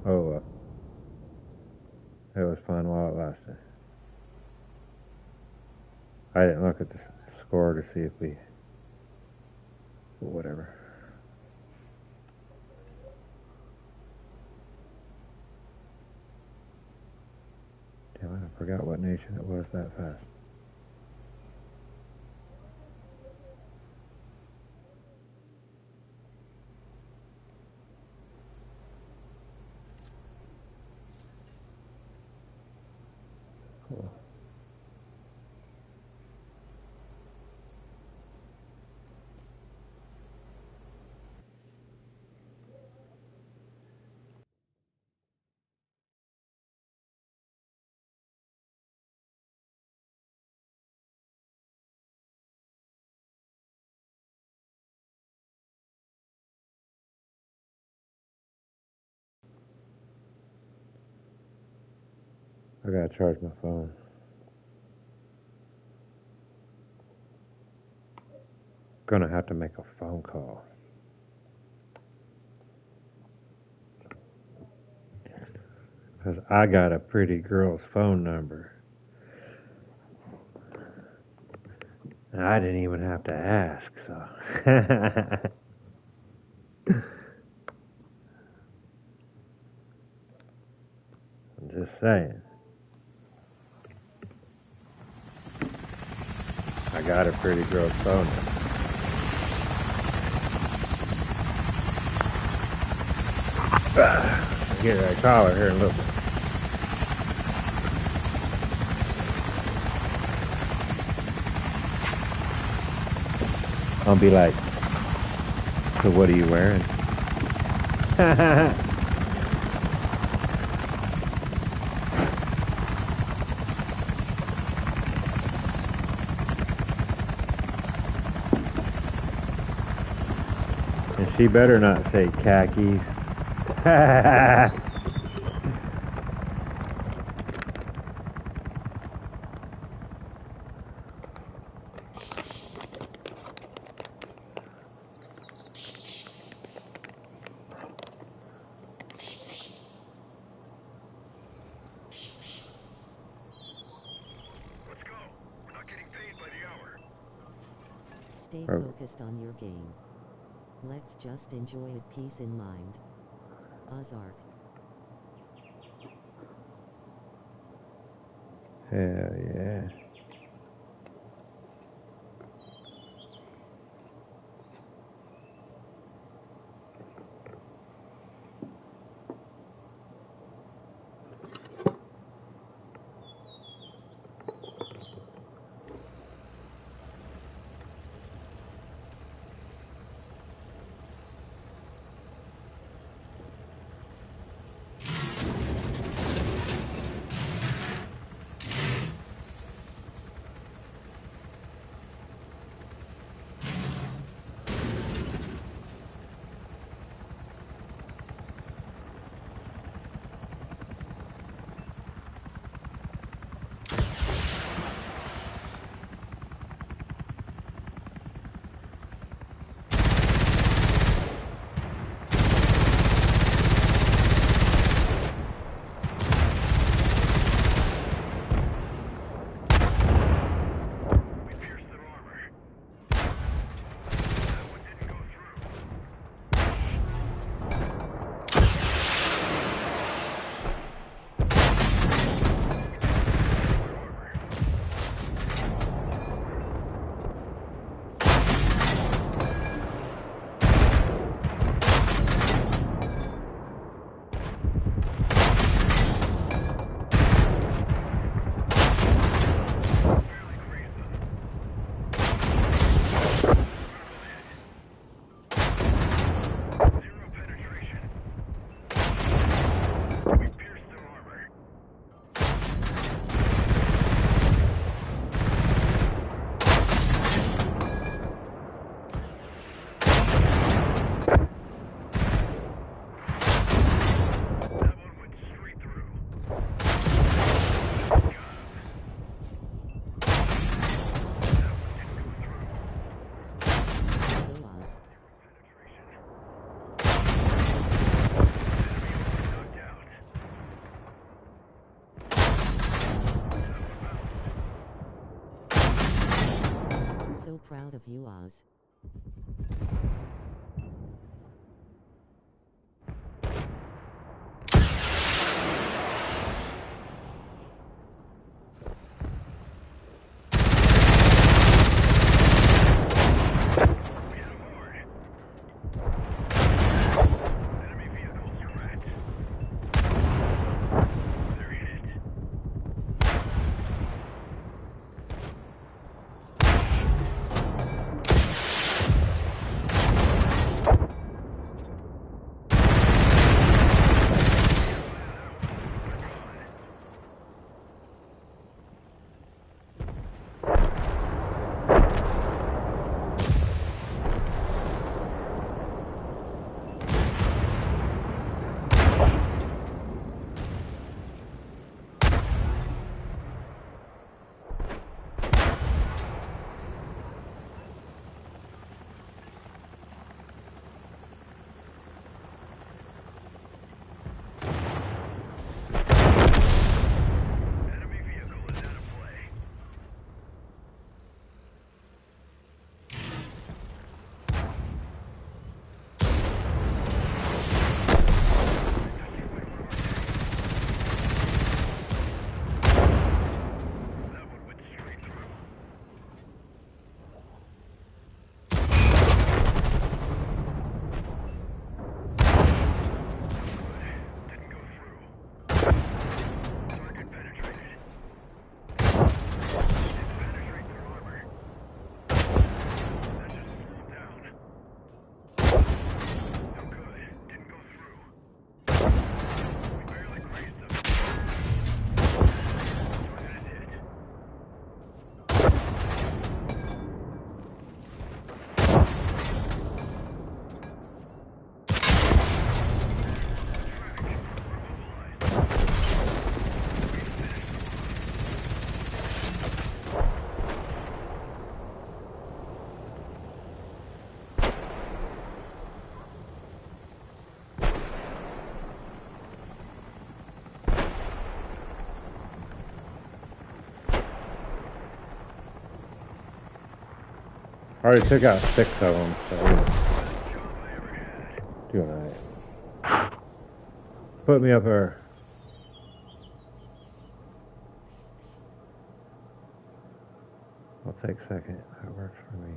Oh well. It was fun while it lasted. I didn't look at the score to see if we... whatever. Damn, I forgot what nation it was that fast. Cool. I gotta charge my phone. Gonna have to make a phone call. Because I got a pretty girl's phone number. And I didn't even have to ask, so. I'm just saying. I got a pretty girl's phone number. I'll get that collar here in a little bit. I'll be like, so what are you wearing? And she better not say khakis. Let's go. We're not getting Stay focused on your game. Let's just enjoy it, peace in mind. Ozart. Hell yeah. So proud of you, Oz. Already took out 6 of them, so doing alright. Put me up there. I'll take second. That works for me.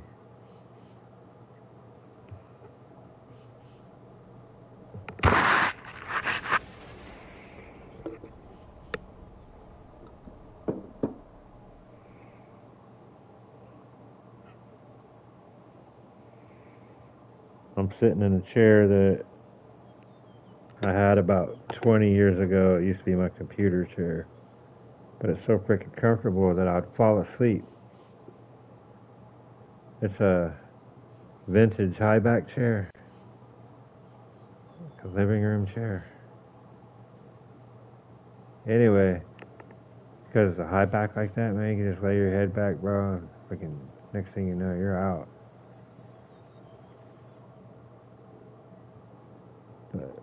I'm sitting in a chair that I had about 20 years ago. It used to be my computer chair. But it's so freaking comfortable that I'd fall asleep. It's a vintage high back chair. Like a living room chair. Anyway, because it's a high back like that, man, you can just lay your head back, bro, and freaking next thing you know, you're out. But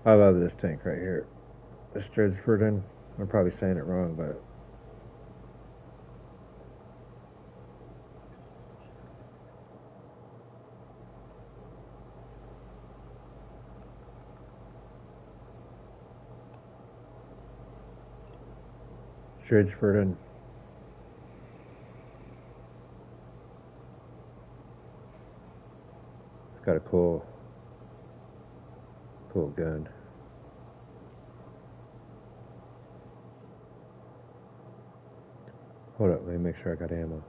I love this tank right here. The Stridford. I'm probably saying it wrong, but Stridford. It's got a cool gun. Hold up, let me make sure I got ammo.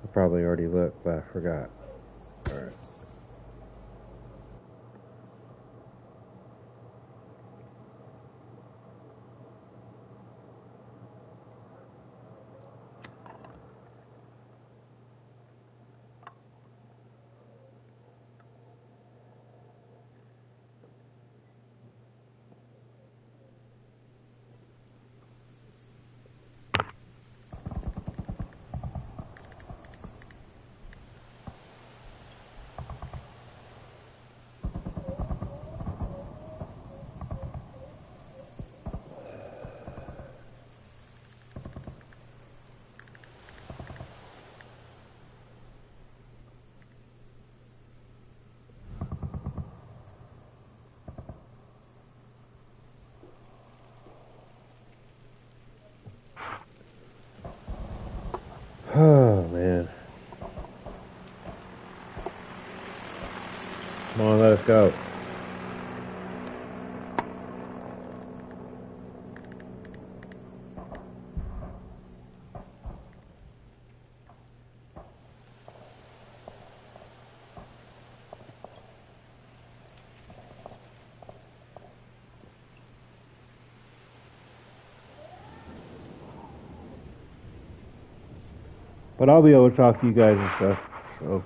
I probably already looked, but I forgot. Alright. Oh, man. Come on, let us go. But I'll be able to talk to you guys and stuff, so.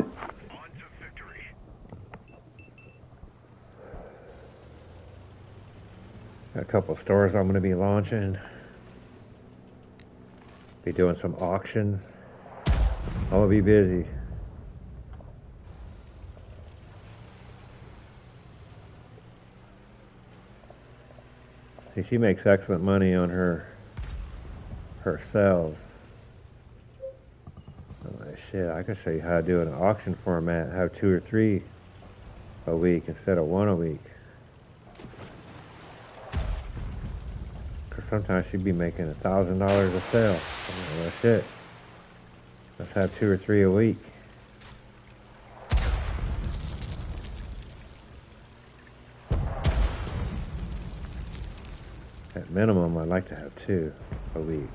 Got a couple of stores I'm going to be launching. Be doing some auctions. I'm going to be busy. See, she makes excellent money on her sales. Shit, I can show you how to do an auction format, have 2 or 3 a week instead of 1 a week. Cause sometimes she'd be making $1,000 a sale. Well, shit. Let's have 2 or 3 a week. At minimum, I'd like to have 2 a week.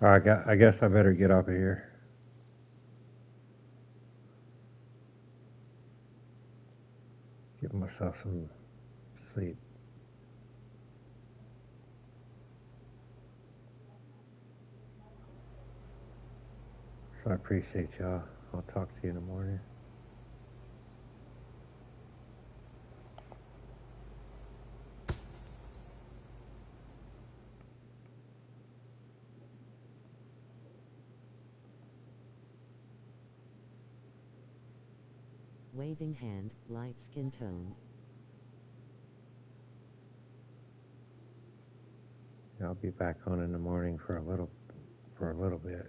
I guess I better get off of here. Give myself some sleep. So I appreciate y'all. I'll talk to you in the morning. Waving hand, light skin tone. I'll be back on in the morning for a little bit.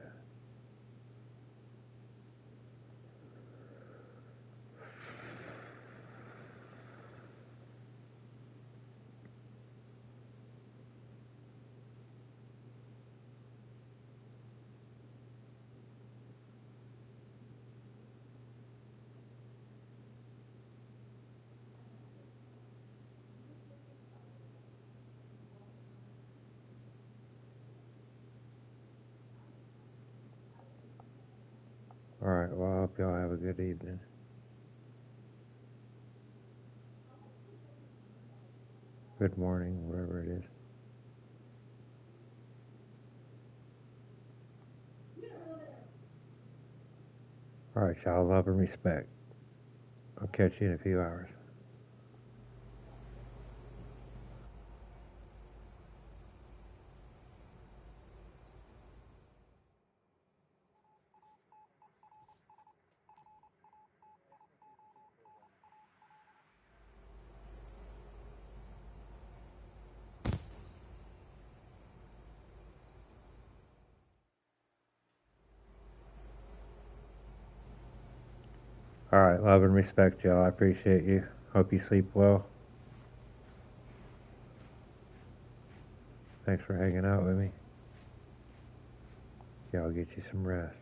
Alright, well, I hope y'all have a good evening. Good morning, whatever it is. Alright, y'all, love and respect. I'll catch you in a few hours. Alright, love and respect, y'all. I appreciate you. Hope you sleep well. Thanks for hanging out with me. Yeah, I'll get you some rest.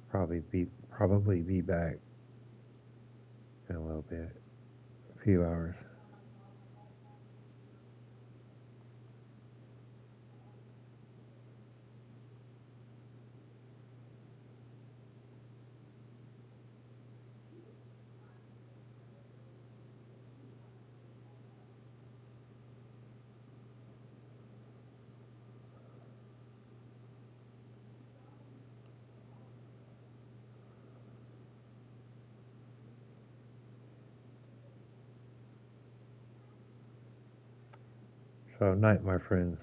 Probably be back in a little bit. A few hours. So, night, my friends.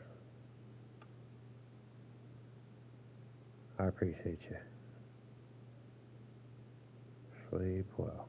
I appreciate you. Sleep well.